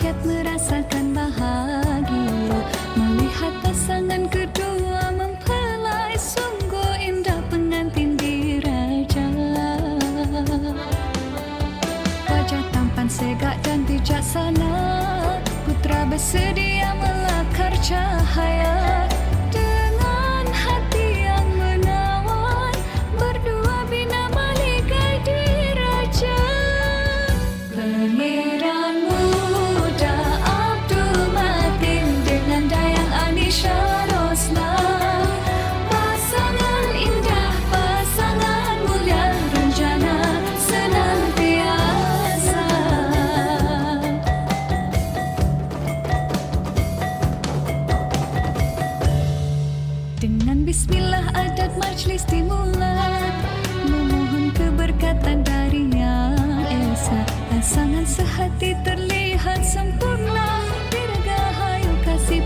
panjat merasakan bahagia melihat pasangan kedua mempelai. Sungguh indah pengantin diraja. Wajah tampan segak dan bijaksana, putra bersedia melakar cahaya. Dengan hati yang menawan, berdua bina maligai diraja. Pangeran muda Abdul Matin dengan Dayang Anisha Rosla, pasangan indah, pasangan mulia, rencana senantiasa. Dengan bismillah adat majlis dimulai, memohon keberkatan dari Yang Esa. Pasangan sehati terlihat sempurna, dirgahayu kasih